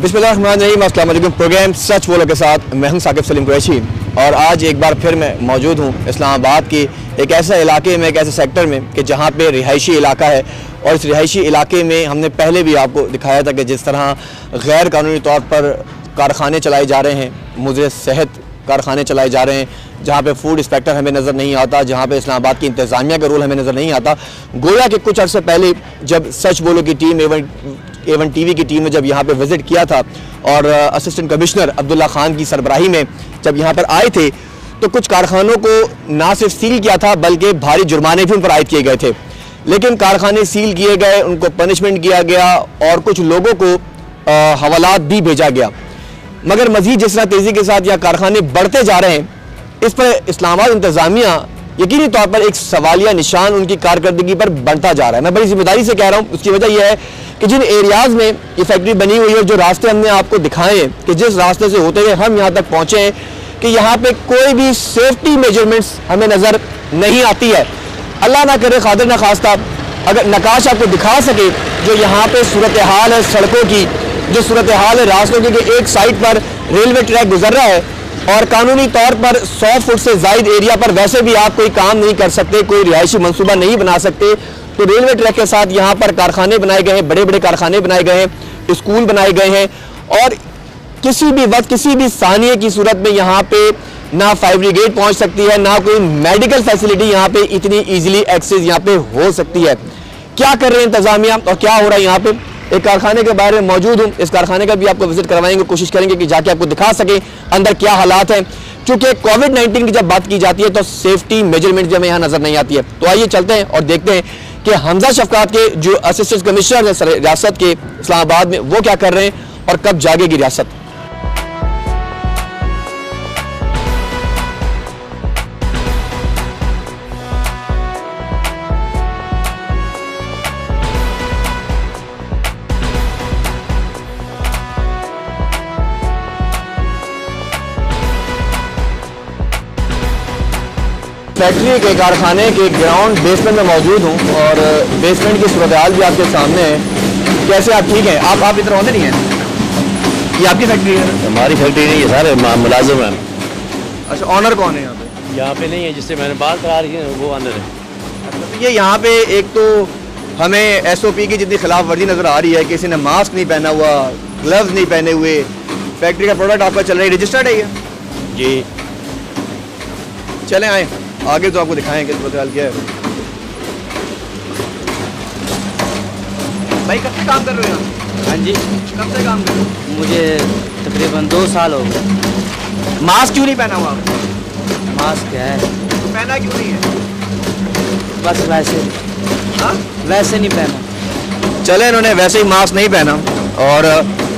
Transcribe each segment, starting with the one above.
बिस्मिल्लाहिर्रहमानिर्रहीम। अस्सलाम वालेकुम। प्रोग्राम सच बोलो के साथ मैं हूं साकिब सलीम कुरैशी और आज एक बार फिर मैं मौजूद हूं इस्लामाबाद के एक ऐसा इलाके में, एक ऐसे सेक्टर में कि जहां पे रिहायशी इलाका है। और इस रिहायशी इलाके में हमने पहले भी आपको दिखाया था कि जिस तरह गैर कानूनी तौर पर कारखाने चलाए जा रहे हैं, मुझे सेहत कारखाने चलाए जा रहे हैं, जहाँ पे फूड इंस्पेक्टर हमें नज़र नहीं आता, जहाँ पे इस्लामाबाद की इंतज़ामिया का रोल हमें नज़र नहीं आता। गोया कि कुछ अर्से पहले जब सच बोलो की टीम A1 TV की टीम ने जब यहाँ पे विज़िट किया था और असिस्टेंट कमिश्नर अब्दुल्ला खान की सरबराही में जब यहाँ पर आए थे तो कुछ कारखानों को ना सिर्फ सील किया था बल्कि भारी जुर्माने भी उन पर आयद किए गए थे। लेकिन कारखाने सील किए गए, उनको पनिशमेंट किया गया और कुछ लोगों को हवालात भी भेजा गया। मगर मज़ीद जिस तरह तेज़ी के साथ यहाँ कारखाने बढ़ते जा रहे हैं, इस पर इस्लामाबाद इंतज़ामिया यकीनी तौर पर एक सवालिया निशान उनकी कारकर्दगी पर बनता जा रहा है। मैं बड़ी जिम्मेदारी से कह रहा हूँ। उसकी वजह यह है कि जिन एरियाज़ में ये फैक्ट्री बनी हुई है, जो रास्ते हमने आपको दिखाए हैं कि जिस रास्ते से होते हुए हम यहाँ तक पहुँचे हैं कि यहाँ पे कोई भी सेफ्टी मेजरमेंट्स हमें नज़र नहीं आती है। अल्लाह ना करे, खातिर ना खास्ता, अगर नकाश आपको दिखा सके जो यहाँ पे सूरत हाल है सड़कों की, जो सूरत हाल है रास्तों की, कि एक साइड पर रेलवे ट्रैक गुजर रहा है और कानूनी तौर पर 100 फुट से ज़ायद एरिया पर वैसे भी आप कोई काम नहीं कर सकते, कोई रिहायशी मनसूबा नहीं बना सकते। तो रेलवे ट्रैक के साथ यहाँ पर कारखाने बनाए गए हैं, बड़े बड़े कारखाने बनाए गए हैं, स्कूल बनाए गए हैं और किसी भी वक्त, किसी भी सानिये की सूरत में यहाँ पे ना फायर ब्रिगेड पहुँच सकती है, ना कोई मेडिकल फैसिलिटी यहाँ पे इतनी ईजिली एक्सेस यहाँ पे हो सकती है। क्या कर रहे हैं इंतजामिया और क्या हो रहा है यहाँ पे? एक कारखाने के बारे में मौजूद हूँ, इस कारखाने का भी आपको विजिट करवाएंगे, कोशिश करेंगे कि जाके आपको दिखा सकें अंदर क्या हालात हैं। क्योंकि कोविड-19 की जब बात की जाती है तो सेफ्टी मेजरमेंट जब यहाँ नजर नहीं आती है। तो आइए चलते हैं और देखते हैं कि हमजा शफकात के जो असिस्टेंट कमिश्नर है रियासत के इस्लामाबाद में, वो क्या कर रहे हैं और कब जागेगी रियासत। फैक्ट्री के कारखाने के ग्राउंड बेसमेंट में मौजूद हूँ और बेसमेंट की सूरत हाल भी आपके सामने है। कैसे आप ठीक हैं? आप इधर होते नहीं हैं? ये आपकी फैक्ट्री है? हमारी फैक्ट्री नहीं है, सारे मुलाजिम हैं। अच्छा, ऑनर कौन है यहाँ पे? यहाँ पे नहीं है, जिससे मैंने बात करा रही है वो ऑनर है। अच्छा, तो ये यहाँ पे एक तो हमें SOP की जितनी खिलाफ वर्जी नज़र आ रही है, किसी ने मास्क नहीं पहना हुआ, ग्लव्स नहीं पहने हुए, फैक्ट्री का प्रोडक्ट आपका चल रहा है, रजिस्टर्ड है ये? जी चलें आए आगे तो आपको दिखाएंगे सूरत हाल क्या है। भाई कब से काम कर रहे हो यहाँ? हाँ जी, कब से काम कर रहे हो? मुझे तकरीबन 2 साल हो गए। मास्क क्यों नहीं पहना हुआ आपने? मास्क है, तो पहना क्यों नहीं है? बस वैसे हाँ, वैसे नहीं पहना। चले इन्होंने वैसे ही मास्क नहीं पहना। और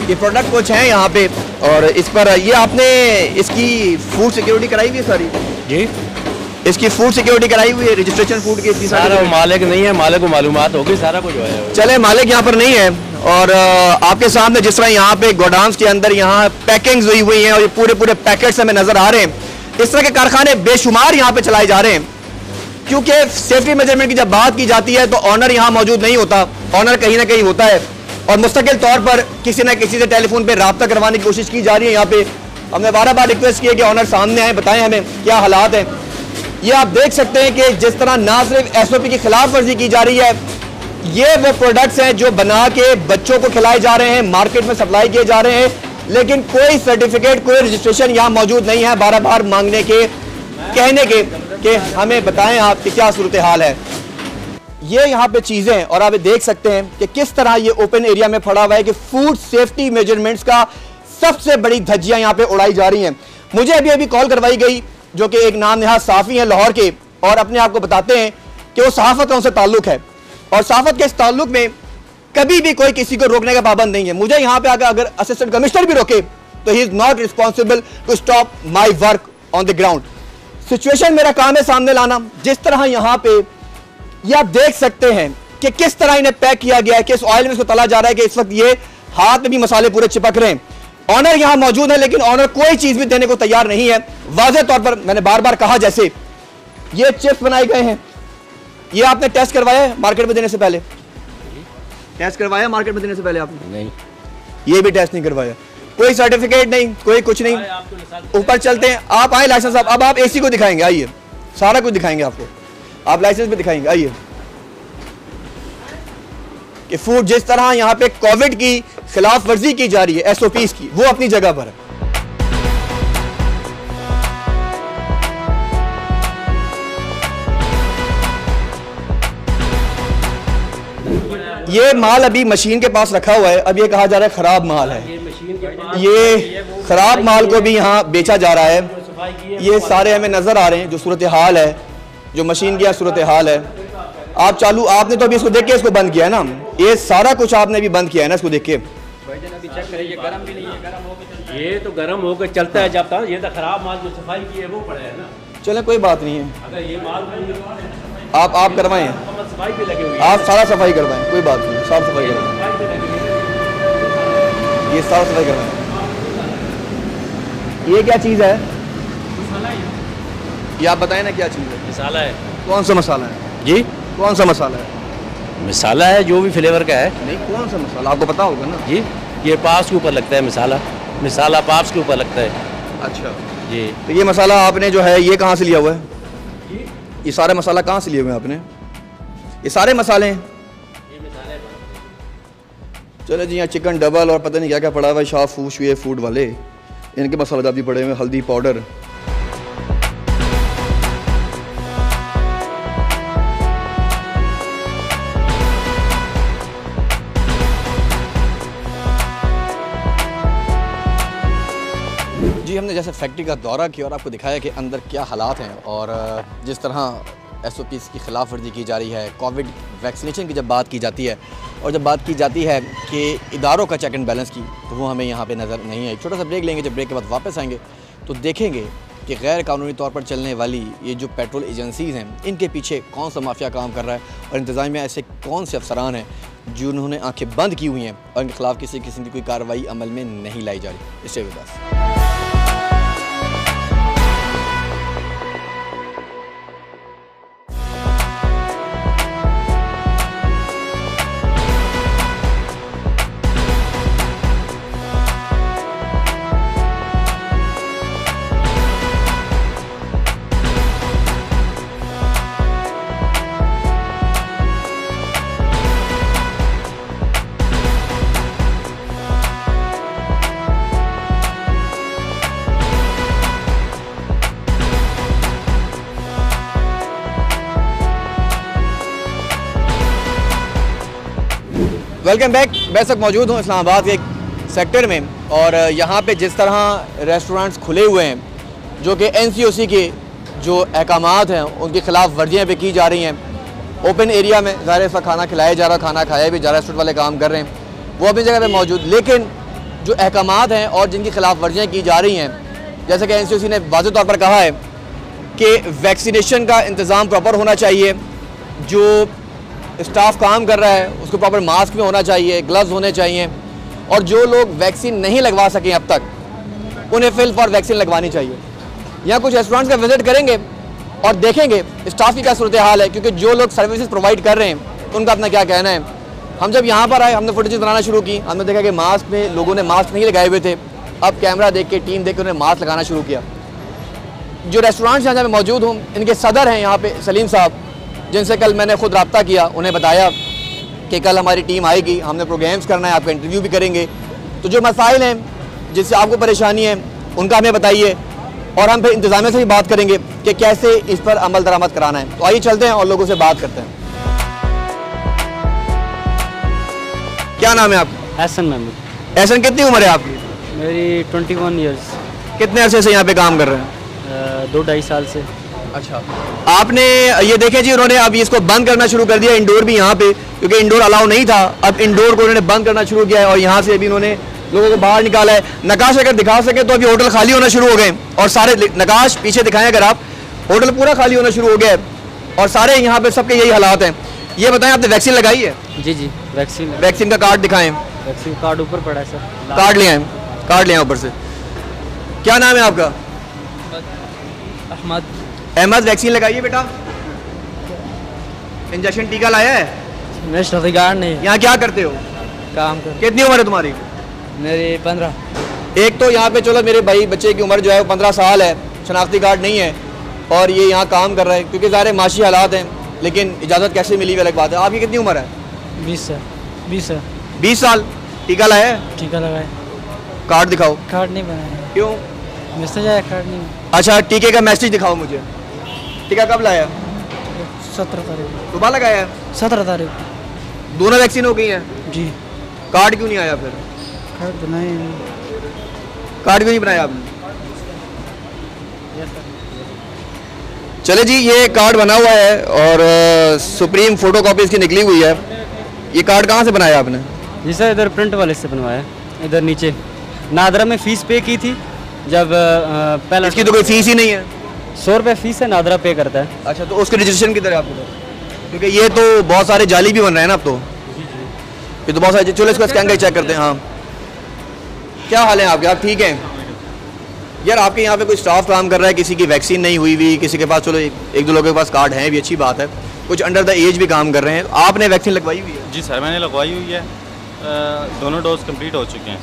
ये प्रोडक्ट कुछ हैं यहाँ पे और इस पर ये आपने इसकी फूड सिक्योरिटी कराई हुई है सारी? जी, इसकी फूड सिक्योरिटी कराई हुई है, रजिस्ट्रेशन फूड की? सारा मालिक नहीं है, मालिक को मालूमात होगी, सारा कुछ है। चले मालिक यहाँ पर नहीं है और आपके सामने जिस तरह यहाँ पे गोडाउन्स के अंदर यहाँ पैकिंग्स हुई हैं और ये पूरे पूरे पैकेट्स हमें नजर आ रहे हैं। इस तरह के कारखाने बेशुमार यहाँ पे चलाए जा रहे हैं। क्योंकि सेफ्टी मेजरमेंट की जब बात की जाती है तो ऑनर यहाँ मौजूद नहीं होता, ऑनर कहीं ना कहीं होता है और मुस्तकिल तौर पर किसी न किसी से टेलीफोन पे राब्ता करवाने की कोशिश की जा रही है। यहाँ पे हमने बार रिक्वेस्ट की है कि ऑनर सामने आए, बताएं हमें क्या हालात हैं। ये आप देख सकते हैं कि जिस तरह ना सिर्फ SOP की खिलाफ वर्जी की जा रही है, ये वो प्रोडक्ट्स हैं जो बना के बच्चों को खिलाए जा रहे हैं, मार्केट में सप्लाई किए जा रहे हैं, लेकिन कोई सर्टिफिकेट, कोई रजिस्ट्रेशन यहाँ मौजूद नहीं है। बार मांगने के, कहने के कि हमें बताएं आप कि क्या सूरत हाल है। ये यहाँ पे चीज़ें और आप देख सकते हैं कि किस तरह ये ओपन एरिया में पड़ा हुआ है कि फूड सेफ्टी मेजरमेंट्स का सबसे बड़ी धज्जियाँ यहाँ पे उड़ाई जा रही हैं। मुझे अभी कॉल करवाई गई जो कि एक नाम नहाद सहाफ़ी हैं लाहौर के और अपने आप को बताते हैं कि वो सहाफ़त का उनसे ताल्लुक है और सहाफ़त के इस ताल्लुक में कभी भी कोई किसी को रोकने का पाबंद नहीं है। मुझे यहाँ पे अगर असिस्टेंट कमिश्नर भी रोके तो he is not responsible to stop my work on the ground. Situation मेरा काम है सामने लाना। जिस तरह यहाँ पे ये आप देख सकते हैं कि किस तरह इन्हें पैक किया गया है, किस ऑयल में इसको तला जा रहा है कि इस वक्त ये हाथ में भी मसाले पूरे चिपक रहे हैं। ऑनर यहाँ मौजूद है लेकिन ऑनर कोई चीज भी देने को तैयार नहीं है। वाज़ेह तौर पर मैंने बार कहा, जैसे ये चिप्स बनाए गए हैं, ये आपने टेस्ट करवाया है मार्केट में देने से पहले? टेस्ट करवाया मार्केट में देने से पहले आपने? नहीं। ये भी टेस्ट नहीं करवाया, कोई सर्टिफिकेट नहीं, कोई कुछ नहीं। ऊपर चलते हैं, आप आए लाइसेंस साहब, अब आप एसी को दिखाएंगे, आइए सारा कुछ दिखाएंगे आपको, आप लाइसेंस भी दिखाएंगे, आइए कि फूड जिस तरह यहाँ पे कोविड की खिलाफ वर्जी की जा रही है एसओपीज की, वो अपनी जगह पर है। ये माल अभी मशीन के पास रखा हुआ है, अब ये कहा जा रहा है खराब माल है, ये खराब माल को भी यहाँ बेचा जा रहा है। ये सारे हमें नजर आ रहे हैं जो सूरत हाल है, जो मशीन की सूरत हाल है। आप चालू, आपने तो अभी इसको देख के इसको बंद किया है ना, ये सारा कुछ आपने अभी बंद किया है ना इसको देख के। ये तो गर्म होकर चलता है जब तक, ये तो खराब माल जो सफाई की है वो पड़ा है ना। चलें कोई बात नहीं है, अगर ये माल आप करवाएं, सफाई पे लगे हुए, आप सारा सफाई करवाएं, कोई बात नहीं, साफ सफाई करवाएं, ये साफ सफाई करवाएं। ये क्या चीज़ है, ये आप बताएं ना क्या चीज़ है। मसाला है। कौन सा मसाला है जी? कौन सा मसाला है? मसाला है जो भी फ्लेवर का है। नहीं, कौन सा मसाला आपको पता होगा ना जी, ये पाप्स के ऊपर लगता है मसाला, मसाला पाप्स के ऊपर लगता है। अच्छा जी। तो ये मसाला आपने जो है ये कहाँ से लिया हुआ है? ये सारे मसाला कहाँ से लिए हुए हैं आपने? ये सारे मसाले हैं? चलो जी, यहाँ चिकन डबल और पता नहीं क्या क्या पड़ा हुआ है, शाह फूश हुए फूड वाले, इनके मसाला भी पड़े हुए, हल्दी पाउडर। जी, हमने जैसे फैक्ट्री का दौरा किया और आपको दिखाया कि अंदर क्या हालात हैं और जिस तरह एसओपीज़ की खिलाफ वर्जी की जा रही है, कोविड वैक्सीनेशन की जब बात की जाती है और जब बात की जाती है कि इदारों का चेक एंड बैलेंस की, तो वो हमें यहाँ पे नज़र नहीं आई। छोटा सा ब्रेक लेंगे, जब ब्रेक के बाद वापस आएंगे तो देखेंगे कि गैर कानूनी तौर पर चलने वाली ये जो पेट्रोल एजेंसीज़ हैं, इनके पीछे कौन सा माफिया काम कर रहा है और इंतज़ामिया ऐसे कौन से अफसरान हैं जिन्होंने आँखें बंद की हुई हैं और इनके खिलाफ किसी किस्म की कोई कार्रवाई अमल में नहीं लाई जा रही। इससे विदास। Welcome back. मैं सब मौजूद हूँ इस्लामाबाद के एक सेक्टर में और यहाँ पे जिस तरह रेस्टोरेंट्स खुले हुए हैं जो कि NCOC के जो अहकामात हैं उनकी खिलाफ वर्जियाँ पे की जा रही हैं। ओपन एरिया में ज़ाहिर इसका खाना खिलाया जा रहा, खाना खाया भी जा रहा, रेस्टोरेंट वाले काम कर रहे हैं, वो अपनी जगह पे मौजूद। लेकिन जो अहकामात हैं और जिनकी खिलाफ वर्जियाँ की जा रही हैं, जैसे कि NCOC ने वाज़ेह तौर पर कहा है कि वैक्सीनेशन का इंतज़ाम प्रॉपर होना चाहिए, जो स्टाफ काम कर रहा है उसको प्रॉपर मास्क में होना चाहिए, ग्लव्स होने चाहिए, और जो लोग वैक्सीन नहीं लगवा सकें अब तक उन्हें फिल फॉर वैक्सीन लगवानी चाहिए। यहाँ कुछ रेस्टोरेंट्स का विजिट करेंगे और देखेंगे स्टाफ की क्या सूरत हाल है, क्योंकि जो लोग सर्विसेज प्रोवाइड कर रहे हैं उनका अपना क्या कहना है। हम जब यहाँ पर आए, हमने फुटेजेस बनाना शुरू की, हमने देखा कि मास्क में लोगों ने मास्क नहीं लगाए हुए थे। अब कैमरा देख के, टीम देख के उन्होंने मास्क लगाना शुरू किया। जो रेस्टोरेंट्स यहाँ मैं मौजूद हूँ, इनके सदर हैं यहाँ पे सलीम साहब, जिनसे कल मैंने खुद रब्ता किया, उन्हें बताया कि कल हमारी टीम आएगी, हमने प्रोग्राम्स करना है, आपका इंटरव्यू भी करेंगे, तो जो मसाइल हैं जिससे आपको परेशानी है उनका हमें बताइए और हम फिर इंतज़ामिया से भी बात करेंगे कि कैसे इस पर अमल दरामद कराना है। तो आइए चलते हैं और लोगों से बात करते हैं। क्या नाम है आपका? एहसन महमूद। एहसन, कितनी उम्र है आपकी? मेरी 21 ईयर्स। कितने अरसे से यहाँ पे काम कर रहे हैं? 2-2.5 साल से। अच्छा, आपने ये देखे जी, उन्होंने अब इसको बंद करना शुरू कर दिया, इंडोर भी यहाँ पे, क्योंकि इंडोर अलाउ नहीं था, अब इंडोर को उन्होंने बंद करना शुरू किया है और यहाँ से अभी उन्होंने लोगों को बाहर निकाला है। नकाश अगर दिखा सके तो अभी होटल खाली होना शुरू हो गए और सारे नकाश पीछे दिखाएं अगर आप, होटल पूरा खाली होना शुरू हो गया है और सारे यहाँ पे सबके यही हालात हैं। ये बताएं, आपने वैक्सीन लगाई है? जी जी, वैक्सीन का कार्ड दिखाएं। वैक्सीन कार्ड ऊपर पड़ा है सर। कार्ड ले आए, कार्ड ले आए ऊपर से। क्या नाम है आपका? अहमद। अहमद, वैक्सीन लगाइए बेटा। इंजेक्शन टीका लाया है? मैं शफीगार नहीं। यहाँ क्या करते हो? काम कर। कितनी उम्र है तुम्हारी? मेरी 15। एक तो यहाँ पे चलो मेरे भाई बच्चे की उम्र जो है वो 15 साल है, शनाख्ती कार्ड नहीं है और ये यहाँ काम कर रहा है क्योंकि ज़ाहिर माशी हालात हैं, लेकिन इजाज़त कैसे मिली वो अलग बात है। आपकी कितनी उम्र है? 20 है। 20 है। 20 साल। टीका लाया है? टीका लगाए। कार्ड दिखाओ। कार्ड नहीं बनाया। क्यों? मैसेज आया, कार्ड नहीं। अच्छा, टीके का मैसेज दिखाओ मुझे। टीका कब लाया? 17 तारीख। सुबह लगाया है? 17 तारीख। दोनों वैक्सीन हो गई हैं? जी। कार्ड क्यों नहीं आया फिर? कार्ड बनाए। कार्ड क्यों नहीं बनाया आपने? चले जी, ये कार्ड बना हुआ है और सुप्रीम फोटो कॉपी इसकी निकली हुई है। ये कार्ड कहाँ से बनाया आपने? जी सर, इधर प्रिंट वाले से बनवाया, इधर नीचे नादरा में फ़ीस पे की थी जब पहले। इसकी तो कोई फीस ही नहीं है। 100 रुपये फ़ीस है, नादरा पे करता है। अच्छा, तो उसके रजिस्ट्रेशन किधर है आपके? क्योंकि ये तो बहुत सारे जाली भी बन रहे हैं ना अब तो। ये तो बहुत सारे, चलो इसको स्कैन करके चेक करते हैं। हाँ, क्या हाल है आपके? आप ठीक हैं? यार आपके यहाँ पे कोई स्टाफ काम कर रहा है, किसी की वैक्सीन नहीं हुई हुई, किसी के पास चलो एक दो लोगों के पास कार्ड हैं भी, अच्छी बात है, कुछ अंडर द एज भी काम कर रहे हैं। आपने वैक्सीन लगवाई हुई है? जी सर, मैंने लगवाई हुई है। दोनों डोज कंप्लीट हो चुके हैं।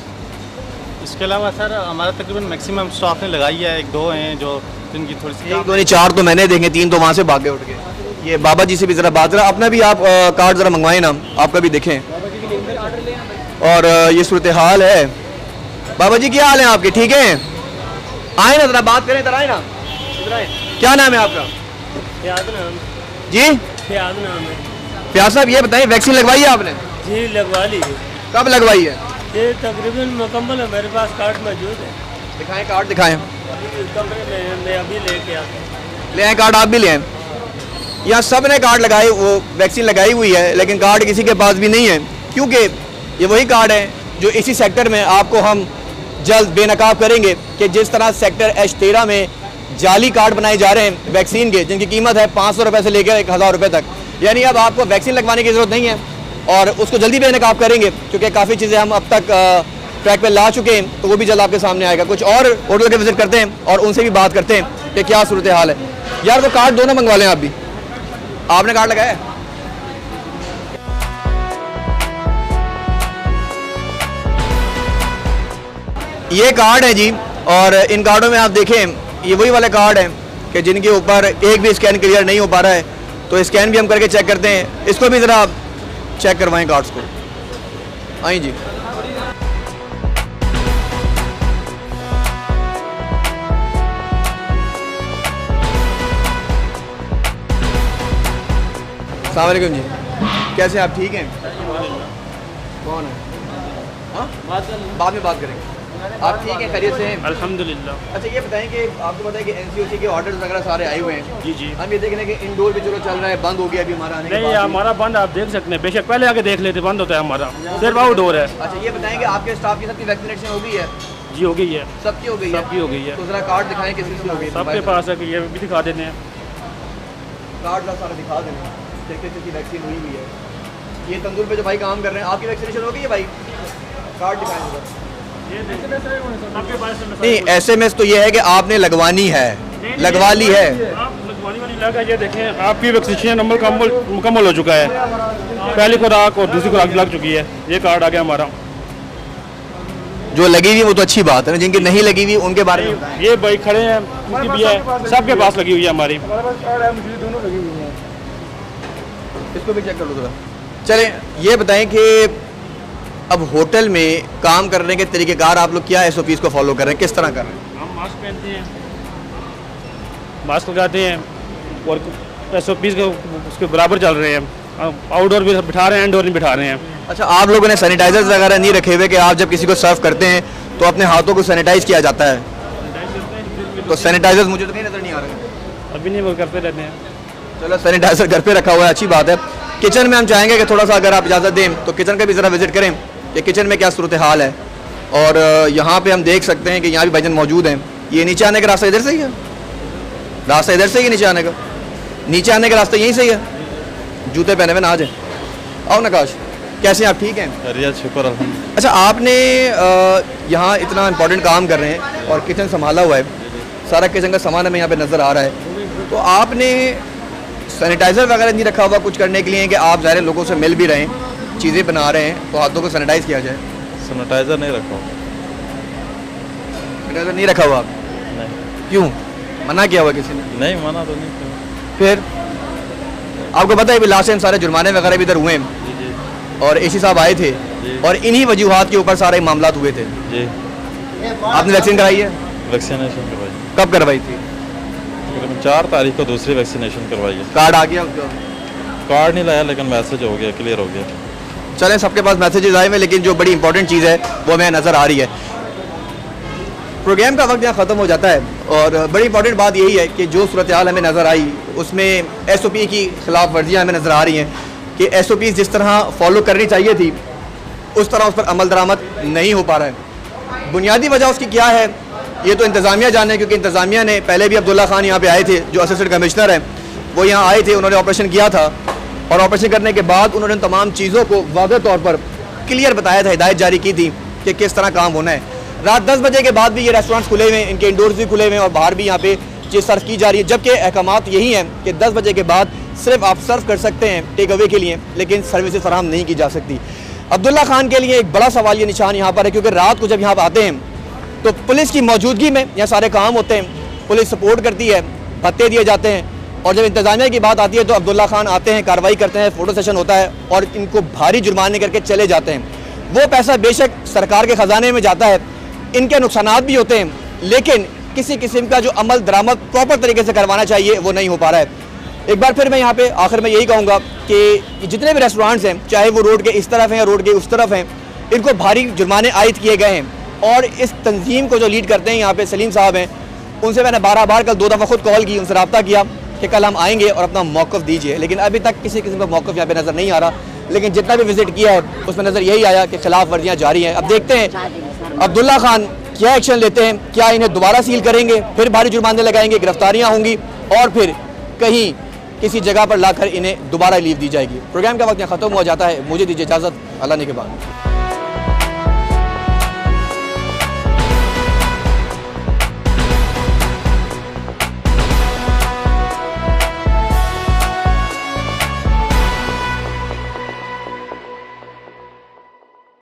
इसके अलावा सर हमारा तकरीबन मैक्सिमम स्टाफ ने लगाई है। एक दो हैं जो जिनकी थोड़ी सी, एक दो नहीं, 4 तो मैंने देखे, 3 तो वहाँ से भागे उठ गए। ये बाबा जी से भी ज़रा बात करा, अपना भी आप कार्ड ज़रा मंगवाएं ना, आपका भी देखें। और ये सूरत हाल है। बाबा जी क्या हाल है आपके? ठीक है, आए ना ज़रा बात करें, इधर आए ना, इधर आए। क्या नाम है आपका? फयाज नाम। जी फयाज नाम है। फयाज साहब, ये बताइए वैक्सीन लगवाई है आपने? जी लगवा ली है। कब लगवाई है? ये तकरीबन मुकम्मल है, मेरे पास कार्ड मौजूद है। दिखाएं कार्ड, दिखाएं। कमरे में मैं अभी लेके आता। ले आए कार्ड, आप भी ले आए। यहाँ सब ने कार्ड लगाए, वो वैक्सीन लगाई हुई है, लेकिन कार्ड किसी के पास भी नहीं है, क्योंकि ये वही कार्ड है जो इसी सेक्टर में आपको हम जल्द बेनकाब करेंगे कि जिस तरह सेक्टर H13 में जाली कार्ड बनाए जा रहे हैं वैक्सीन के, जिनकी कीमत है 500 रुपये से लेकर 1000 रुपये तक। यानी अब आपको वैक्सीन लगवाने की ज़रूरत नहीं है और उसको जल्दी बेनकाब करेंगे, क्योंकि काफ़ी चीज़ें हम अब तक ट्रैक पे ला चुके हैं, तो वो भी जल्द आपके सामने आएगा। कुछ और होटल के विजिट करते हैं और उनसे भी बात करते हैं कि क्या सूरत हाल है। यार वो कार्ड दोनों मंगवा लें आप भी। आपने कार्ड लगाया है? ये कार्ड है जी, और इन कार्डों में आप देखें ये वही वाले कार्ड हैं कि जिनके ऊपर एक भी स्कैन क्लियर नहीं हो पा रहा है, तो स्कैन भी हम करके चेक करते हैं। इसको भी ज़रा आप चेक करवाएं कार्ड्स को। आई जी, अस्सलाम वालेकुम जी, कैसे आप? ठीक हैं? कौन है? हाँ, बाद में बात करेंगे। आप ठीक हैं, खैरियत से हैं? अल्हम्दुलिल्लाह। अच्छा ये बताएं कि आपको पता है कि NCOC के ऑर्डर्स वगैरह सारे आए हुए हैं। जी जी। हम ये देख रहे हैं कि इंडोर भी चलो चल रहा है, बंद हो गया अभी हमारा आने के नहीं, बाद भी। हमारा बंद आप देख सकते हैं, बेशक पहले आके देख लेते, बंद होता है हमारा, सिर्फ आउटडोर है। अच्छा ये बताएं कि आपके स्टाफ की सबकी वैक्सीनेशन हो गई है? जी हो गई है, सबकी हो गई है? सबकी हो गई है। तो जरा कार्ड दिखाएं किस किस की हो गई? सबके पास है कि ये भी दिखा देते हैं। कार्ड जरा सारा दिखा दें किस किस की वैक्सीन हुई हुई है। ये तंदूर पे जो भाई काम कर रहे हैं, आपकी वैक्सीनेशन हो गई है भाई? कार्ड दिखाएं जरा। नहीं, SMS तो ये है कि आपने लगवानी है, लगवा ली है। लगवानी वाली लगा, ये देखें आपकी वैक्सीनेशन मुकम्मल हो चुका है। पहली खुराक और दूसरी खुराक लग चुकी है, ये कार्ड आ गया हमारा। जो लगी हुई वो तो अच्छी बात है ना, जिनकी नहीं लगी हुई उनके बारे में बताएं। ये भाई खड़े हैं, उसकी भी है, सबके पास लगी हुई है हमारी। इसको भी चेक कर लो थोड़ा। चलें, ये बताएं कि अब होटल में काम करने के तरीक़ेकार आप लोग क्या SOPs को फॉलो कर रहे हैं, किस तरह कर रहे हैं? हम मास्क पहनते हैं, मास्क लगाते हैं और SOPs के उसके बराबर चल रहे हैं। आउटडोर भी बिठा रहे हैं, इंडोर नहीं बिठा रहे हैं। अच्छा, आप लोगों ने सैनिटाइजर्स वगैरह नहीं रखे हुए कि आप जब किसी को सर्व करते हैं तो अपने हाथों को सैनिटाइज किया जाता है? तो सैनिटाइजर्स मुझे तो कहीं नज़र नहीं आ रहे। अभी नहीं, वो करते रहते हैं। चलो, सैनिटाइजर घर पे रखा हुआ है, अच्छी बात है। किचन में हम चाहेंगे कि थोड़ा सा अगर आप इजाज़त दें तो किचन का भी ज़रा विजिट करें कि किचन में क्या सूरत हाल है। और यहाँ पे हम देख सकते हैं कि यहाँ भी भाईजान मौजूद हैं। ये नीचे आने का रास्ता इधर से ही है? रास्ता इधर से ही नीचे आने का? नीचे आने का रास्ता यहीं से ही है? जूते पहने हुए ना, आ जाए। आओ नकाश, कैसे हैं आप? ठीक हैं? खैरियत, शुक्र अल्हम्दुलिल्लाह। अच्छा, आपने यहाँ इतना इंपॉर्टेंट काम कर रहे हैं और किचन संभाला हुआ है, सारा किचन का सामान हमें यहाँ पे नज़र आ रहा है, तो आपने सैनिटाइज़र वगैरह नहीं रखा हुआ कुछ करने के लिए कि आप ज़ाहिर लोगों से मिल भी रहे हैं, चीज़ें बना रहे हैं, तो हाथों को सैनिटाइज़ किया जाए? सैनिटाइज़र नहीं रखा हुआ। सैनिटाइजर नहीं रखा हुआ? नहीं क्यों, मना किया हुआ किसी ने? नहीं, मना तो नहीं किया। फिर आपको पता है अभी लास्ट टाइम सारे जुर्माने वगैरह भी इधर हुए हैं जी जी और एसी साहब आए थे जी। और इन्हीं वजूहात के ऊपर सारे मामला हुए थे। जी। आपने वैक्सीन कराई है? वैक्सीनेशन करवाई, कब करवाई थी? तकरीबन 4 तारीख को दूसरी वैक्सीनेशन करवाई है। कार्ड आ गया आपका? कार्ड नहीं लाया लेकिन मैसेज हो गया, क्लियर हो गया। चलें, सबके पास मैसेजेस आए हुए, लेकिन जो बड़ी इंपॉर्टेंट चीज़ है वो हमें नज़र आ रही है। प्रोग्राम का वक्त यहाँ ख़त्म हो जाता है और बड़ी इंपॉर्टेंट बात यही है कि जो सूरत हाल हमें नज़र आई उसमें SOP की खिलाफ वर्जियाँ हमें नज़र आ रही हैं कि SOP जिस तरह फॉलो करनी चाहिए थी उस तरह उस पर अमल दरामद नहीं हो पा रहा है। बुनियादी वजह उसकी क्या है ये तो इंतज़ामिया जाने, क्योंकि इंतज़ामिया ने पहले भी अब्दुल्ला खान यहाँ पे आए थे जो असिस्टेंट कमिश्नर हैं, वो यहाँ आए थे, उन्होंने ऑपरेशन किया था और ऑपरेशन करने के बाद उन्होंने तमाम चीज़ों को वाज़ेह तौर पर क्लियर बताया था, हिदायत जारी की थी कि किस तरह काम होना है। रात 10 बजे के बाद भी ये रेस्टोरेंट्स खुले हुए हैं, इनके इंडोर्स भी खुले हुए हैं और बाहर भी यहाँ पे चीज़ सर्व की जा रही है, जबकि अहकामात यही हैं कि 10 बजे के बाद सिर्फ आप सर्व कर सकते हैं टेक अवे के लिए, लेकिन सर्विसेज फराहम नहीं की जा सकती। अब्दुल्ला खान के लिए एक बड़ा सवाल ये निशान यहाँ पर है, क्योंकि रात को जब यहाँ पर आते हैं तो पुलिस की मौजूदगी में यहाँ सारे काम होते हैं, पुलिस सपोर्ट करती है, भत्ते दिए जाते हैं, और जब इंतज़ामिया की बात आती है तो अब्दुल्ला खान आते हैं, कार्रवाई करते हैं, फ़ोटो सेशन होता है और इनको भारी जुर्माने करके चले जाते हैं। वो पैसा बेशक सरकार के ख़जाने में जाता है, इनके नुकसानात भी होते हैं, लेकिन किसी किस्म का जो अमल दरामद प्रॉपर तरीके से करवाना चाहिए वो नहीं हो पा रहा है। एक बार फिर मैं यहाँ पे आखिर में यही कहूँगा कि जितने भी रेस्टोरेंट्स हैं, चाहे वो रोड के इस तरफ हैं या रोड के उस तरफ हैं, इनको भारी जुर्माने आयद किए गए हैं। और इस तंजीम को जो लीड करते हैं यहाँ पे सलीम साहब हैं, उनसे मैंने 12 बार कल 2 दफ़ा खुद कॉल की, उनसे रब्ता किया कि कल हम आएंगे और अपना मौक़िफ़ दीजिए, लेकिन अभी तक किसी किस्म का मौक़िफ़ यहाँ पे नज़र नहीं आ रहा। लेकिन जितना भी विज़िट किया है उसमें नज़र यही आया कि खिलाफ वर्जियाँ जारी हैं। अब देखते हैं अब्दुल्ला खान क्या एक्शन लेते हैं, क्या इन्हें दोबारा सील करेंगे, फिर भारी जुर्माने लगाएंगे, गिरफ्तारियाँ होंगी और फिर कहीं किसी जगह पर लाकर इन्हें दोबारा लीव दी जाएगी। प्रोग्राम का वक्त यहाँ ख़त्म हो जाता है, मुझे दीजिए इजाज़त, अल्लाह ने के बाद।